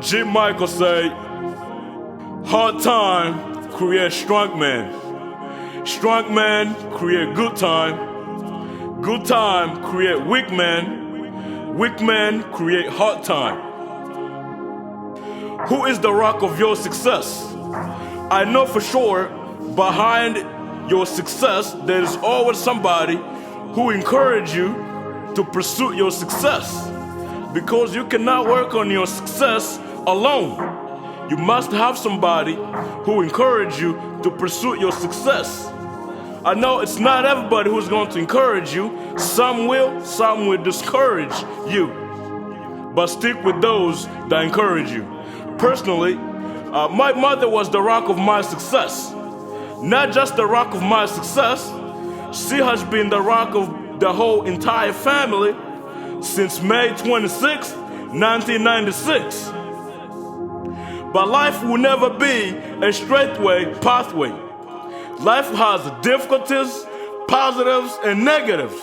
Jim Michael say, hard time create strong man. Strong man create good time. Good time create weak man. Weak man create hard time. Who is the rock of your success? I know for sure behind your success there is always somebody who encourages you to pursue your success. Because you cannot work on your success alone. You must have somebody who encourages you to pursue your success. I know it's not everybody who's going to encourage you. Some will discourage you. But stick with those that encourage you. Personally, my mother was the rock of my success. Not just the rock of my success, she has been the rock of the whole entire family since May 26, 1996. But life will never be a straightway pathway. Life has difficulties, positives, and negatives.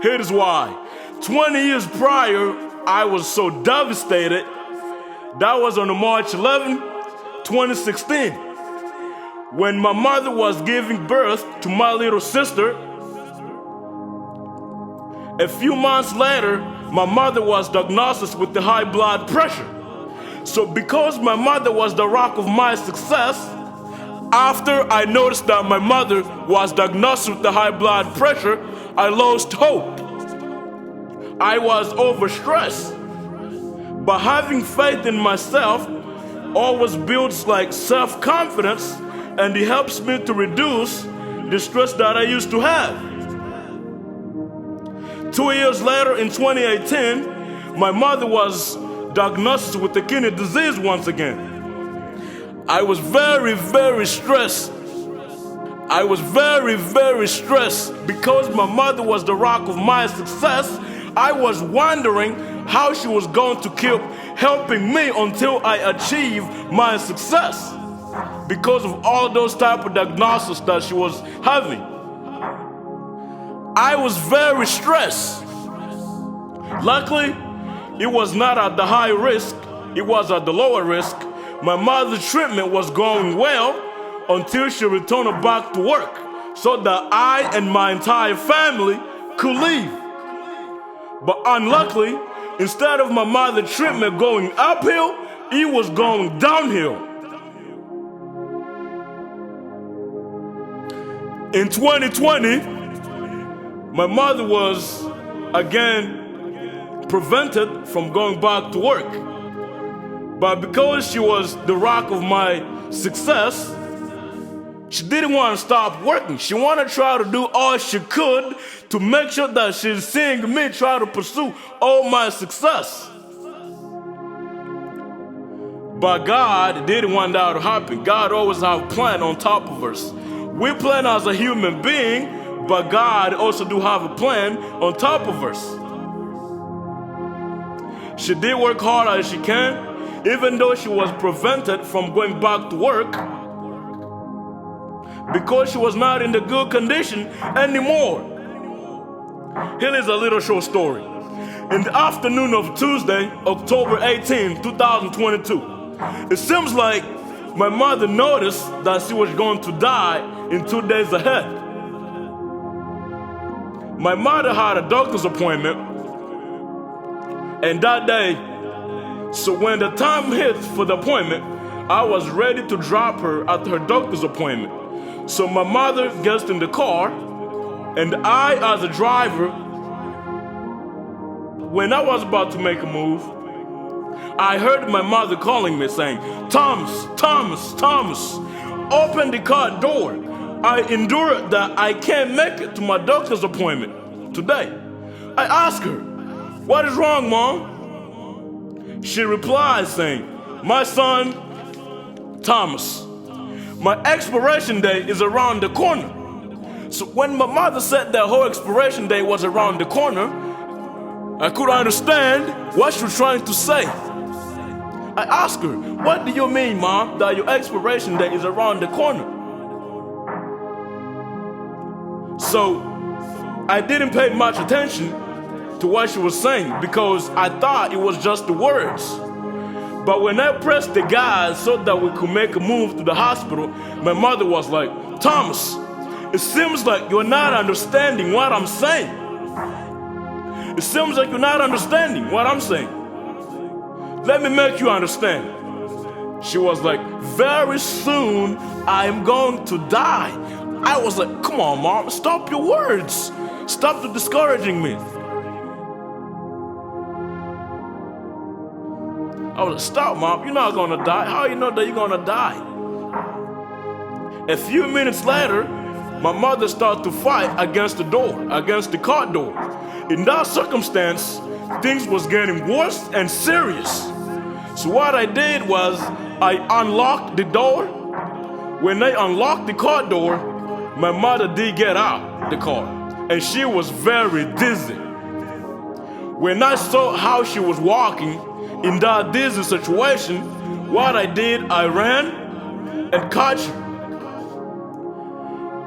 Here is why. 20 years prior, I was so devastated. That was on March 11, 2016, when my mother was giving birth to my little sister. A few months later, my mother was diagnosed with the high blood pressure. So because my mother was the rock of my success, after I noticed that my mother was diagnosed with the high blood pressure, I lost hope. I was overstressed. But having faith in myself always builds like self-confidence, and it helps me to reduce the stress that I used to have. 2 years later, in 2018, my mother was diagnosed with the kidney disease once again. I was very, very stressed. I was very, very stressed because my mother was the rock of my success. I was wondering how she was going to keep helping me until I achieved my success because of all those type of diagnoses that she was having. I was very stressed. Luckily, it was not at the high risk, it was at the lower risk. My mother's treatment was going well until she returned back to work so that I and my entire family could leave. But unluckily, instead of my mother's treatment going uphill, it was going downhill. In 2020, my mother was again prevented from going back to work. But because she was the rock of my success, she didn't want to stop working. She wanted to try to do all she could to make sure that she's seeing me try to pursue all my success. But God didn't want that to happen. God always has a plan on top of us. We plan as a human being, but God also do have a plan on top of us. She did work hard as she can, even though she was prevented from going back to work because she was not in the good condition anymore. Here is a little short story. In the afternoon of Tuesday, October 18, 2022, it seems like my mother noticed that she was going to die in 2 days ahead. My mother had a doctor's appointment, and that day, so when the time hit for the appointment, I was ready to drop her at her doctor's appointment. So my mother gets in the car, and I, as a driver, when I was about to make a move, I heard my mother calling me saying, "Thomas, Thomas, Thomas, open the car door. I endured that I can't make it to my doctor's appointment today." I asked her, "What is wrong, Mom?" She replied saying, "My son, Thomas, my expiration date is around the corner." So when my mother said that her expiration date was around the corner, I couldn't understand what she was trying to say. I asked her, "What do you mean, Mom, that your expiration date is around the corner?" So I didn't pay much attention to what she was saying because I thought it was just the words. But when I pressed the gas so that we could make a move to the hospital, my mother was like, Thomas, it seems like you're not understanding what I'm saying. It seems like you're not understanding what I'm saying. Let me make you understand. She was like, very soon I'm going to die. I was like, come on, Mom, stop your words. Stop the discouraging me. I was like, stop, Mom, you're not gonna die. How you know that you're gonna die? A few minutes later, my mother started to fight against the door, against the car door. In that circumstance, things was getting worse and serious. So what I did was, I unlocked the door. When I unlocked the car door, my mother did get out the car, and she was very dizzy. When I saw how she was walking in that dizzy situation, what I did, I ran and caught her.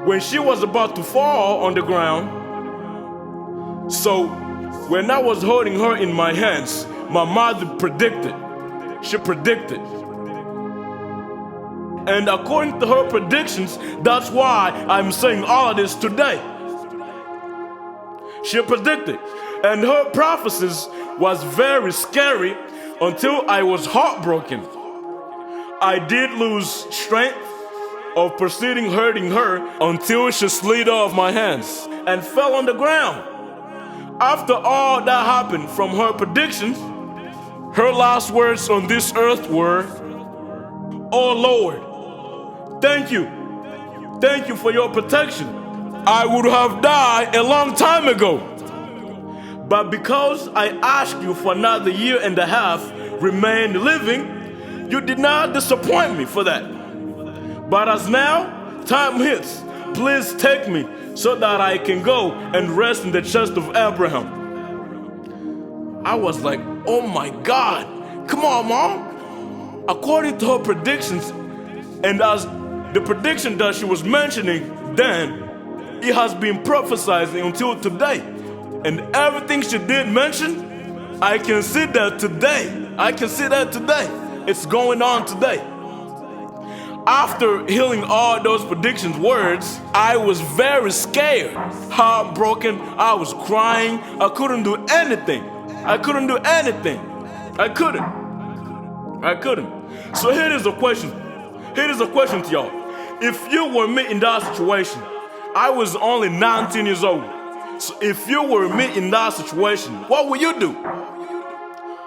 When she was about to fall on the ground, so when I was holding her in my hands, my mother predicted. She predicted. And according to her predictions, that's why I'm saying all of this today. She predicted. And her prophecies was very scary until I was heartbroken. I did lose strength of proceeding hurting her until she slid off my hands and fell on the ground. After all that happened from her predictions, her last words on this earth were, "Oh Lord, thank you. Thank you for your protection. I would have died a long time ago. But because I asked you for another year and a half, remain living, you did not disappoint me for that. But as now time hits, please take me so that I can go and rest in the chest of Abraham." I was like, oh my God, come on, Mom. According to her predictions, and as the prediction that she was mentioning then, it has been prophesizing until today. And everything she did mention, I can see that today. I can see that today. It's going on today. After hearing all those predictions words, I was very scared, heartbroken. I was crying. I couldn't do anything. I couldn't do anything. I couldn't. So here is a question. Here is a question to y'all. If you were me in that situation, I was only 19 years old. So if you were me in that situation, what would you do?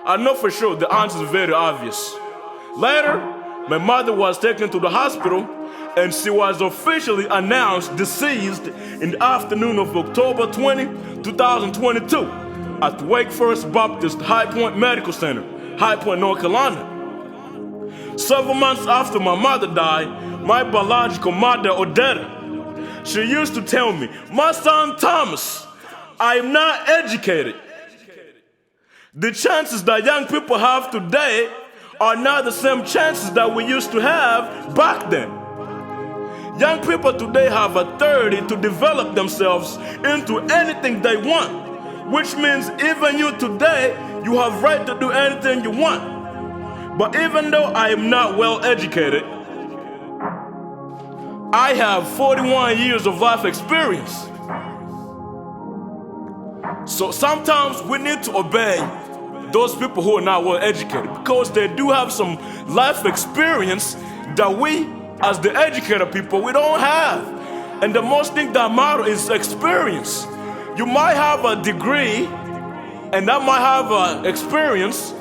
I know for sure the answer is very obvious. Later, my mother was taken to the hospital and she was officially announced deceased in the afternoon of October 20, 2022 at Wake Forest Baptist High Point Medical Center, High Point, North Carolina. Several months after my mother died, my biological mother, Odetta, she used to tell me, "My son Thomas, I am not educated. The chances that young people have today are not the same chances that we used to have back then. Young people today have authority to develop themselves into anything they want, which means even you today, you have right to do anything you want. But even though I am not well educated, I have 41 years of life experience. So sometimes we need to obey those people who are not well educated because they do have some life experience that we, as the educated people, we don't have. And the most thing that matters is experience. You might have a degree and I might have an experience.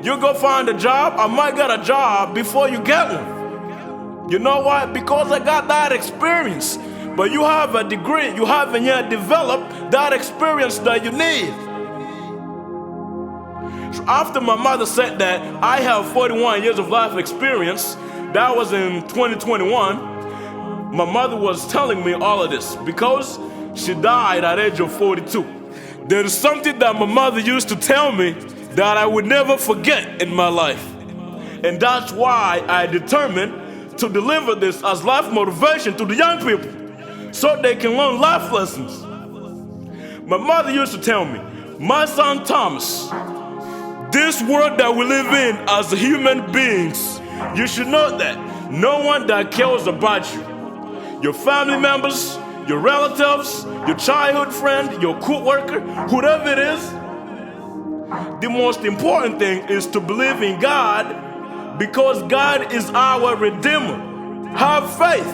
You go find a job, I might get a job before you get one. You know why? Because I got that experience. But you have a degree, you haven't yet developed that experience that you need. So after my mother said that I have 41 years of life experience, that was in 2021, my mother was telling me all of this because she died at the age of 42. There is something that my mother used to tell me that I would never forget in my life. And that's why I determined to deliver this as life motivation to the young people so they can learn life lessons. My mother used to tell me, "My son Thomas, this world that we live in as human beings, you should know that no one that cares about you, your family members, your relatives, your childhood friend, your co-worker, whoever it is, the most important thing is to believe in God, because God is our Redeemer. Have faith.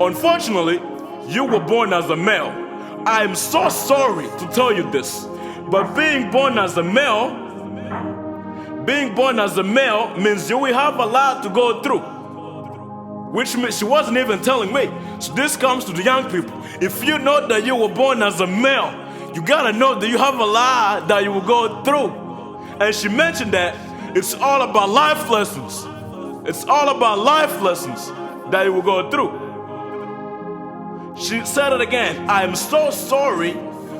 Unfortunately, you were born as a male. I am so sorry to tell you this, but being born as a male means you will have a lot to go through. Which means she wasn't even telling me. So this comes to the young people. If you know that you were born as a male, you gotta know that you have a lot that you will go through. And she mentioned that it's all about life lessons. It's all about life lessons that you will go through. She said it again. I am so sorry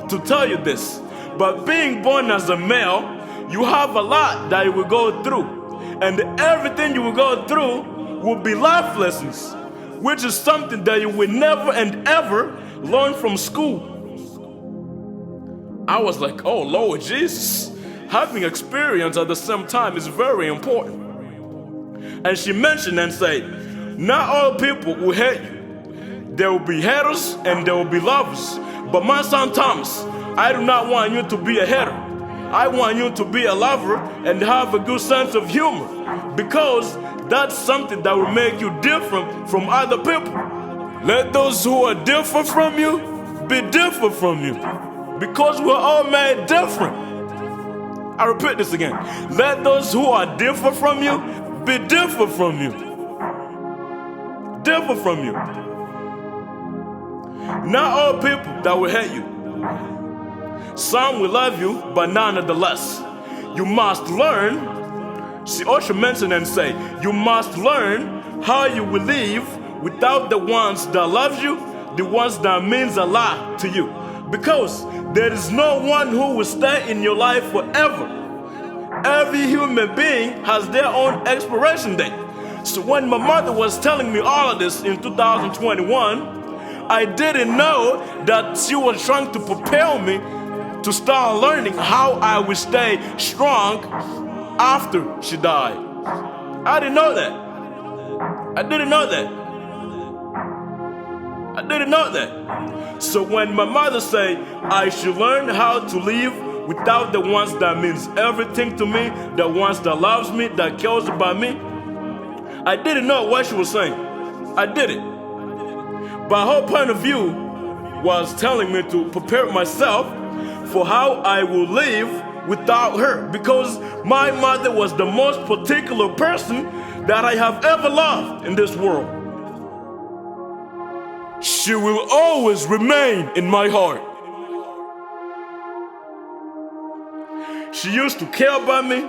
to tell you this, but being born as a male, you have a lot that you will go through. And everything you will go through will be life lessons, which is something that you will never and ever learn from school. I was like, oh Lord Jesus, having experience at the same time is very important. And she mentioned and said, not all people will hate you. There will be haters and there will be lovers. But my son Thomas, I do not want you to be a hater. I want you to be a lover and have a good sense of humor, because that's something that will make you different from other people. Let those who are different from you be different from you, because we're all made different. I repeat this again. Let those who are different from you be different from you. Different from you. Not all people that will hate you. Some will love you, but nonetheless, you must learn. She also mentioned and say, you must learn how you will live without the ones that love you, the ones that means a lot to you. Because there is no one who will stay in your life forever. Every human being has their own expiration date. So when my mother was telling me all of this in 2021, I didn't know that she was trying to prepare me to start learning how I would stay strong after she died. I didn't know that. I didn't know that. So when my mother said I should learn how to live without the ones that means everything to me, the ones that loves me, that cares about me, I didn't know what she was saying. I didn't. But her point of view was telling me to prepare myself for how I will live without her, because my mother was the most particular person that I have ever loved in this world. She will always remain in my heart. She used to care about me,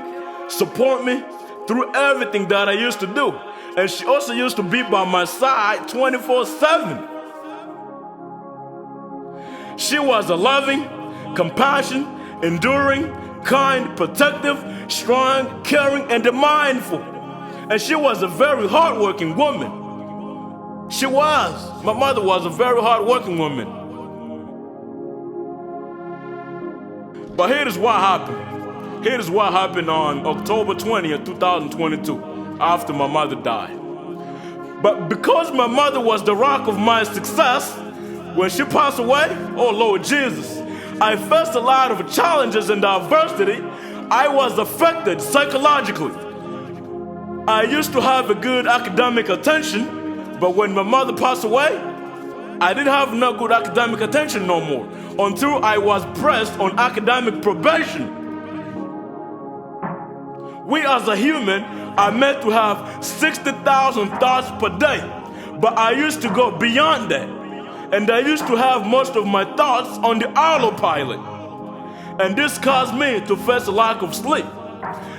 support me through everything that I used to do. And she also used to be by my side 24/7. She was a loving, compassionate, enduring, kind, protective, strong, caring, and mindful. And she was a very hardworking woman. She was. My mother was a very hardworking woman. But here is what happened. Here is what happened on October 20th, 2022, after my mother died. But because my mother was the rock of my success, when she passed away, oh Lord Jesus, I faced a lot of challenges and adversity. I was affected psychologically. I used to have a good academic attention, but when my mother passed away, I didn't have no good academic attention no more, until I was pressed on academic probation. We as a human are meant to have 60,000 thoughts per day, but I used to go beyond that. And I used to have most of my thoughts on the autopilot. And this caused me to face a lack of sleep.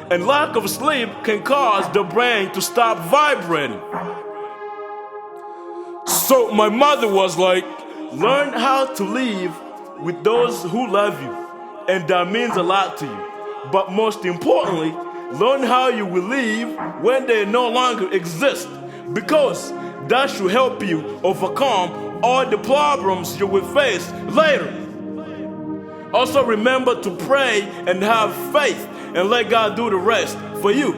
And lack of sleep can cause the brain to stop vibrating. So my mother was like, learn how to live with those who love you. And that means a lot to you. But most importantly, learn how you will live when they no longer exist. Because that should help you overcome all the problems you will face later. Also remember to pray and have faith and let God do the rest for you.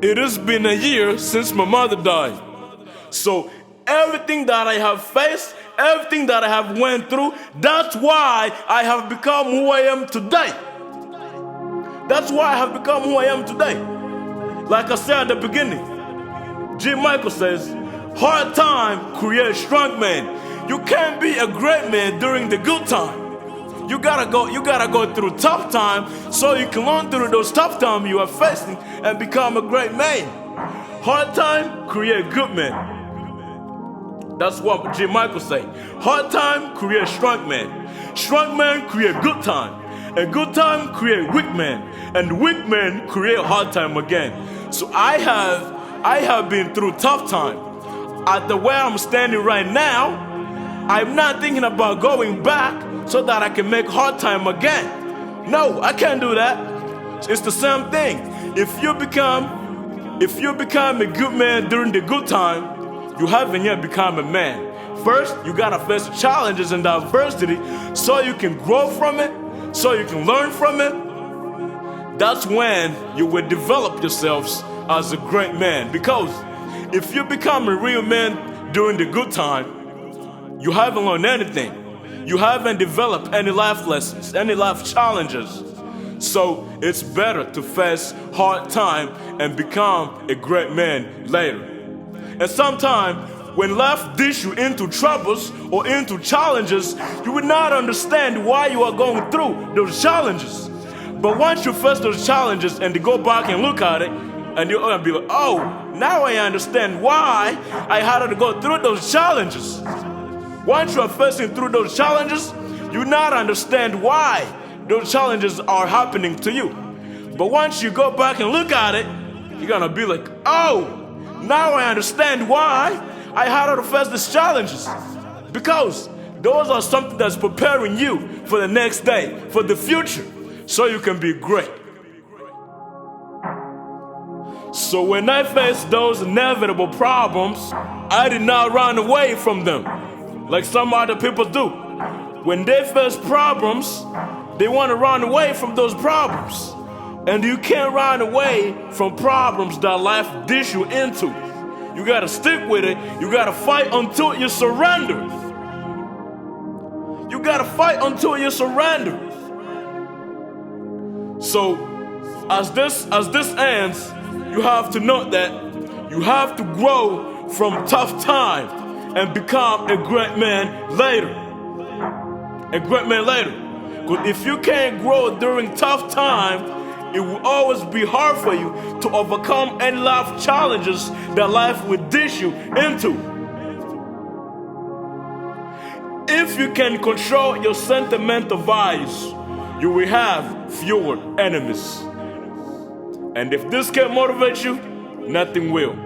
It has been a year since my mother died. So everything that I have faced, everything that I have went through, that's why I have become who I am today. That's why I have become who I am today. Like I said at the beginning, Jim Michael says, hard time creates strong men. You can't be a great man during the good time. You gotta go through tough time so you can learn through those tough times you are facing and become a great man. Hard time create good men. That's what Jim Michael say. Hard time create strong men. Strong men create good time. And good time create weak men. And weak men create hard time again. So I have been through tough time. At the way I'm standing right now, I'm not thinking about going back so that I can make hard time again. No, I can't do that. It's the same thing. If you become a good man during the good time, you haven't yet become a man. First, you gotta face the challenges and the adversity so you can grow from it, so you can learn from it. That's when you will develop yourselves as a great man. Because if you become a real man during the good time, you haven't learned anything. You haven't developed any life lessons, any life challenges. So it's better to face hard time and become a great man later. And sometimes when life dish you into troubles or into challenges, you will not understand why you are going through those challenges. But once you face those challenges and you go back and look at it, and you're gonna be like, oh, now I understand why I had to go through those challenges. Once you are facing through those challenges, you not understand why those challenges are happening to you. But once you go back and look at it, you're gonna be like, oh, now I understand why I had to face these challenges. Because those are something that's preparing you for the next day, for the future, so you can be great. So when I faced those inevitable problems, I did not run away from them like some other people do. When they face problems, they want to run away from those problems. And you can't run away from problems that life dish you into. You gotta stick with it. You gotta fight until you surrender. You gotta fight until you surrender. So as this ends, you have to know that you have to grow from tough times and become a great man later. A great man later. Because if you can't grow during tough times, it will always be hard for you to overcome any life challenges that life will dish you into. If you can control your sentimental values, you will have fewer enemies. And if this can motivate you, nothing will.